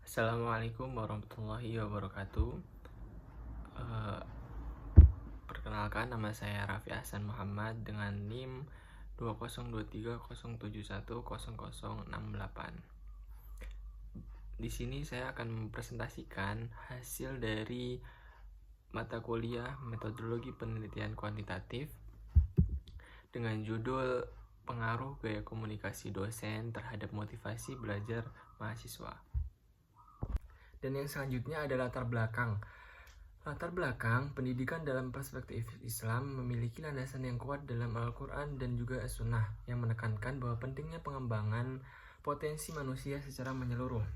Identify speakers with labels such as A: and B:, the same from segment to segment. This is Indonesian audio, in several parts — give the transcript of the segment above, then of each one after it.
A: Assalamualaikum warahmatullahi wabarakatuh. Eh, Perkenalkan, nama saya Raffi Ahsan Muhammad dengan NIM 20230710010068. Di sini saya akan mempresentasikan hasil dari mata kuliah Metodologi Penelitian Kuantitatif dengan judul Pengaruh Gaya Komunikasi Dosen Terhadap Motivasi Belajar Mahasiswa. Dan yang selanjutnya adalah latar belakang. Latar belakang pendidikan dalam perspektif Islam memiliki landasan yang kuat dalam Al-Quran dan juga As-Sunnah yang menekankan bahwa pentingnya pengembangan potensi manusia secara menyeluruh.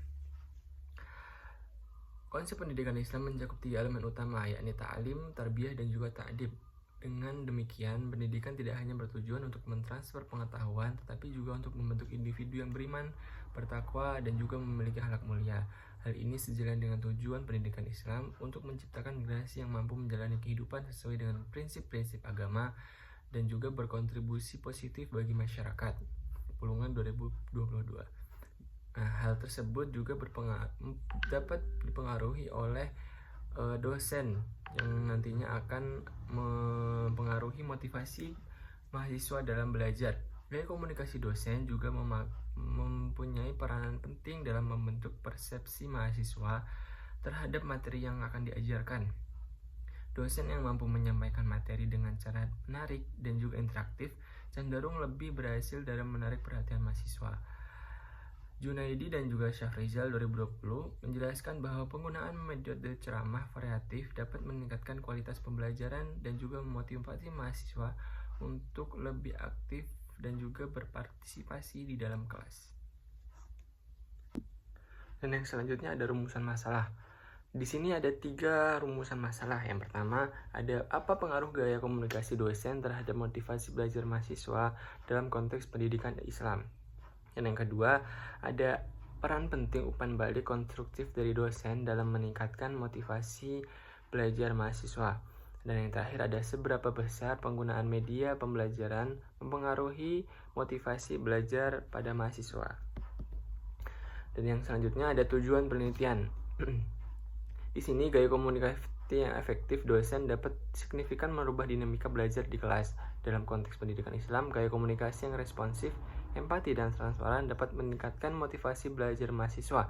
A: Konsep pendidikan Islam mencakup 3 elemen utama, yakni ta'lim, tarbiyah, dan juga ta'dib. Dengan demikian, pendidikan tidak hanya bertujuan untuk mentransfer pengetahuan, tetapi juga untuk membentuk individu yang beriman, bertakwa, dan juga memiliki akhlak mulia. Hal ini sejalan dengan tujuan pendidikan Islam untuk menciptakan generasi yang mampu menjalani kehidupan sesuai dengan prinsip-prinsip agama dan juga berkontribusi positif bagi masyarakat. Pulungan 2022. Nah, hal tersebut juga dapat dipengaruhi oleh dosen yang nantinya akan mempengaruhi motivasi mahasiswa dalam belajar. Gaya komunikasi dosen juga mempunyai peranan penting dalam membentuk persepsi mahasiswa terhadap materi yang akan diajarkan. Dosen yang mampu menyampaikan materi dengan cara menarik dan juga interaktif cenderung lebih berhasil dalam menarik perhatian mahasiswa. Junaidi dan juga Syahrizal 2020 menjelaskan bahwa penggunaan metode ceramah variatif dapat meningkatkan kualitas pembelajaran dan juga memotivasi mahasiswa untuk lebih aktif dan juga berpartisipasi di dalam kelas. Dan yang selanjutnya ada rumusan masalah. Di sini ada 3 rumusan masalah. Yang pertama, ada apa pengaruh gaya komunikasi dosen terhadap motivasi belajar mahasiswa dalam konteks pendidikan Islam. Dan yang kedua, ada peran penting umpan balik konstruktif dari dosen dalam meningkatkan motivasi belajar mahasiswa. Dan yang terakhir, ada seberapa besar penggunaan media pembelajaran mempengaruhi motivasi belajar pada mahasiswa. Dan yang selanjutnya ada tujuan penelitian. Di sini gaya komunikasi yang efektif dosen dapat signifikan merubah dinamika belajar di kelas. Dalam konteks pendidikan Islam, gaya komunikasi yang responsif, empati, dan transparan dapat meningkatkan motivasi belajar mahasiswa.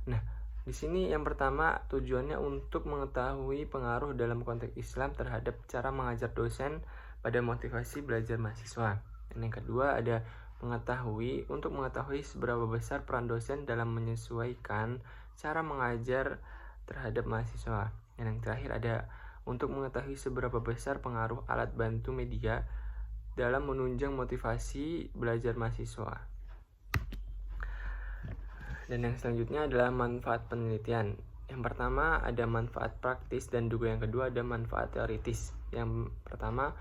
A: Nah, di sini yang pertama tujuannya untuk mengetahui pengaruh dalam konteks Islam terhadap cara mengajar dosen pada motivasi belajar mahasiswa. Dan yang kedua ada untuk mengetahui seberapa besar peran dosen dalam menyesuaikan cara mengajar terhadap mahasiswa. Dan yang terakhir ada untuk mengetahui seberapa besar pengaruh alat bantu media dalam menunjang motivasi belajar mahasiswa. Dan yang selanjutnya adalah manfaat penelitian. Yang pertama ada manfaat praktis dan juga yang kedua ada manfaat teoritis. Yang pertama,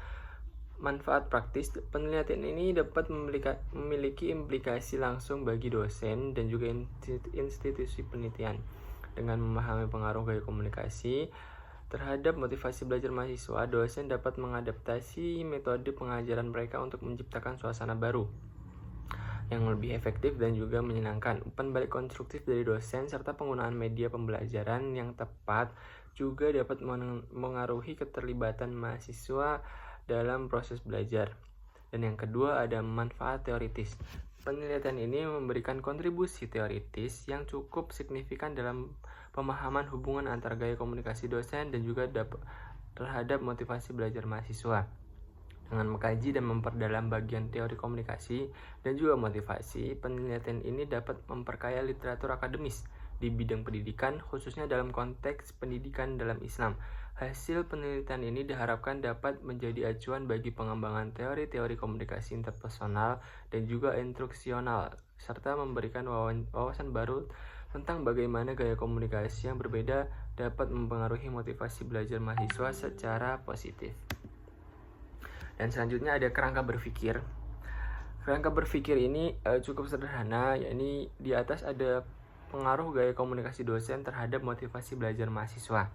A: manfaat praktis, penelitian ini dapat memiliki implikasi langsung bagi dosen dan juga institusi penelitian. Dengan memahami pengaruh gaya komunikasi terhadap motivasi belajar mahasiswa, dosen dapat mengadaptasi metode pengajaran mereka untuk menciptakan suasana baru yang lebih efektif dan juga menyenangkan. Umpan balik konstruktif dari dosen serta penggunaan media pembelajaran yang tepat juga dapat mengaruhi keterlibatan mahasiswa dalam proses belajar. Dan yang kedua ada manfaat teoritis. Penelitian ini memberikan kontribusi teoritis yang cukup signifikan dalam pemahaman hubungan antara gaya komunikasi dosen dan juga terhadap motivasi belajar mahasiswa. Dengan mengkaji dan memperdalam bagian teori komunikasi dan juga motivasi, penelitian ini dapat memperkaya literatur akademis di bidang pendidikan, khususnya dalam konteks pendidikan dalam Islam. Hasil penelitian ini diharapkan dapat menjadi acuan bagi pengembangan teori-teori komunikasi interpersonal dan juga instruksional, serta memberikan wawasan baru tentang bagaimana gaya komunikasi yang berbeda dapat mempengaruhi motivasi belajar mahasiswa secara positif. Dan selanjutnya ada kerangka berpikir. Kerangka berpikir ini cukup sederhana, yakni di atas ada pengaruh gaya komunikasi dosen terhadap motivasi belajar mahasiswa.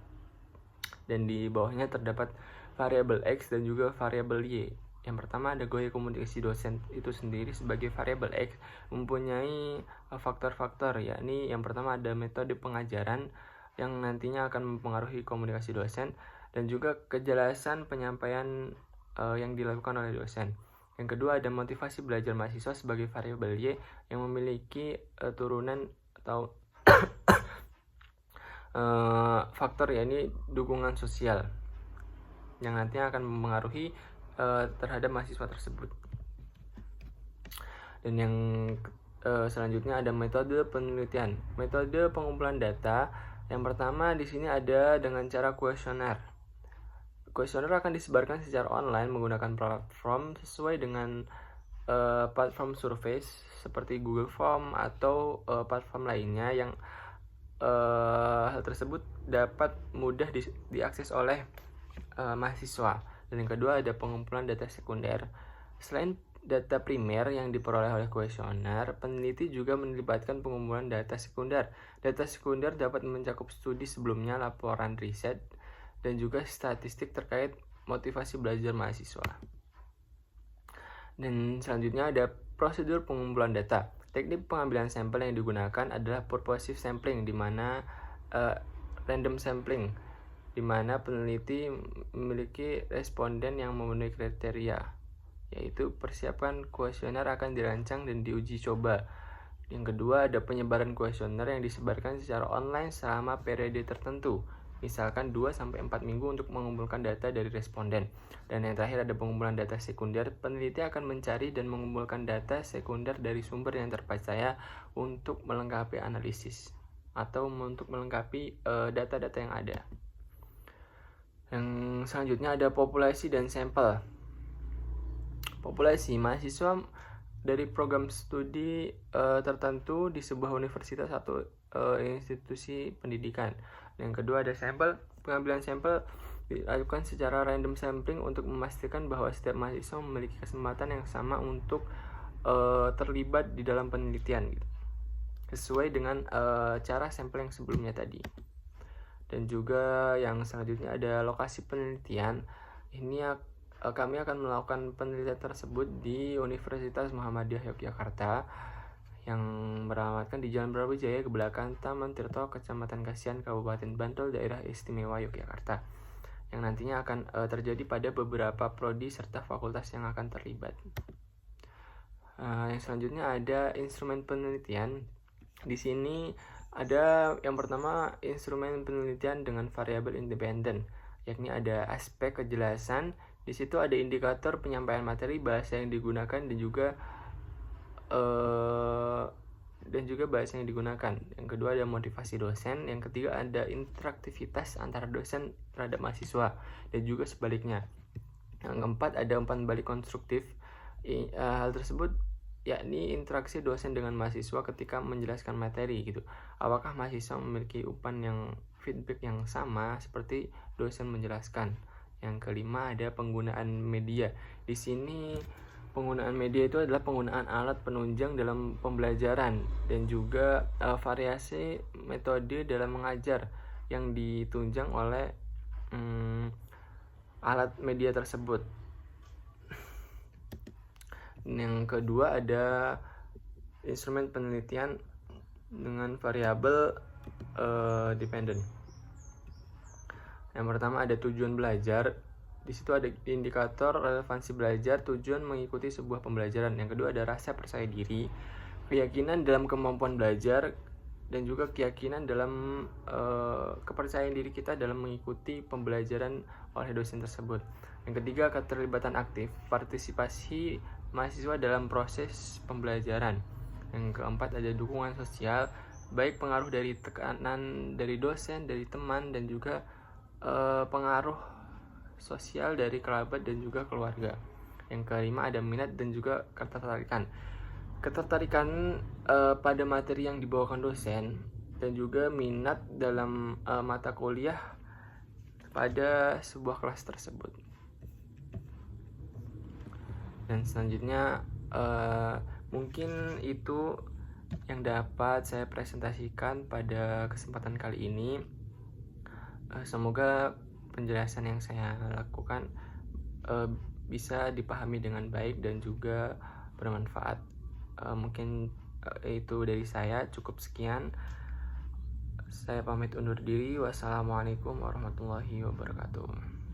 A: Dan di bawahnya terdapat variabel X dan juga variabel Y. Yang pertama ada gaya komunikasi dosen itu sendiri sebagai variabel X mempunyai faktor-faktor, yakni yang pertama ada metode pengajaran yang nantinya akan mempengaruhi komunikasi dosen dan juga kejelasan penyampaian yang dilakukan oleh dosen. Yang kedua ada motivasi belajar mahasiswa sebagai variabel Y yang memiliki turunan atau faktor, yakni dukungan sosial yang nantinya akan mempengaruhi terhadap mahasiswa tersebut. Dan yang selanjutnya ada metode penelitian. Metode pengumpulan data yang pertama di sini ada dengan cara kuesioner. Kuesioner akan disebarkan secara online menggunakan platform sesuai dengan platform survei seperti Google Form atau platform lainnya yang hal tersebut dapat mudah diakses oleh mahasiswa. Dan yang kedua ada pengumpulan data sekunder. Selain data primer yang diperoleh oleh kuesioner, peneliti juga melibatkan pengumpulan data sekunder. Data sekunder dapat mencakup studi sebelumnya, laporan riset, dan juga statistik terkait motivasi belajar mahasiswa. Dan selanjutnya ada prosedur pengumpulan data. Teknik pengambilan sampel yang digunakan adalah purposive sampling, di mana random sampling, di mana peneliti memiliki responden yang memenuhi kriteria, yaitu persiapan kuesioner akan dirancang dan diuji coba. Yang kedua ada penyebaran kuesioner yang disebarkan secara online selama periode tertentu, misalkan 2-4 minggu untuk mengumpulkan data dari responden. Dan yang terakhir ada pengumpulan data sekunder. Peneliti akan mencari dan mengumpulkan data sekunder dari sumber yang terpercaya untuk melengkapi analisis atau untuk melengkapi data-data yang ada. Yang selanjutnya ada populasi dan sampel. Populasi mahasiswa dari program studi tertentu di sebuah universitas atau institusi pendidikan. Yang kedua ada sampel. Pengambilan sampel dilakukan secara random sampling untuk memastikan bahwa setiap mahasiswa memiliki kesempatan yang sama untuk terlibat di dalam penelitian, gitu, sesuai dengan cara sampel yang sebelumnya tadi. Dan juga yang selanjutnya ada lokasi penelitian. Ini kami akan melakukan penelitian tersebut di Universitas Muhammadiyah Yogyakarta yang beralamatkan di Jalan Brawijaya, Kebelakan Taman Tirto, Kecamatan Kasihan, Kabupaten Bantul, Daerah Istimewa Yogyakarta, yang nantinya akan terjadi pada beberapa prodi serta fakultas yang akan terlibat. Yang selanjutnya ada instrumen penelitian. Di sini ada yang pertama instrumen penelitian dengan variabel independen, yakni ada aspek kejelasan. Di situ ada indikator penyampaian materi, bahasa yang digunakan dan juga bahasa yang digunakan. Yang kedua ada motivasi dosen. Yang ketiga ada interaktivitas antara dosen terhadap mahasiswa dan juga sebaliknya. Yang keempat ada umpan balik konstruktif. Hal tersebut yakni interaksi dosen dengan mahasiswa ketika menjelaskan materi, gitu. Apakah mahasiswa memiliki umpan yang feedback yang sama seperti dosen menjelaskan. Yang kelima ada penggunaan media. Di sini penggunaan media itu adalah penggunaan alat penunjang dalam pembelajaran dan juga variasi metode dalam mengajar yang ditunjang oleh alat media tersebut. Yang kedua ada instrumen penelitian dengan variabel dependent. Yang pertama ada tujuan belajar. Di situ ada indikator relevansi belajar, tujuan mengikuti sebuah pembelajaran. Yang kedua ada rasa percaya diri, keyakinan dalam kemampuan belajar, dan juga keyakinan dalam kepercayaan diri kita dalam mengikuti pembelajaran oleh dosen tersebut. Yang ketiga keterlibatan aktif, partisipasi mahasiswa dalam proses pembelajaran. Yang keempat ada dukungan sosial, baik pengaruh dari tekanan dari dosen, dari teman, dan juga pengaruh sosial dari kerabat dan juga keluarga. Yang kelima ada minat dan juga ketertarikan. Ketertarikan pada materi yang dibawakan dosen dan juga minat dalam mata kuliah pada sebuah kelas tersebut. Dan selanjutnya mungkin itu yang dapat saya presentasikan pada kesempatan kali ini. Semoga penjelasan yang saya lakukan bisa dipahami dengan baik dan juga bermanfaat. Mungkin itu dari saya, cukup sekian. Saya pamit undur diri. Wassalamualaikum warahmatullahi wabarakatuh.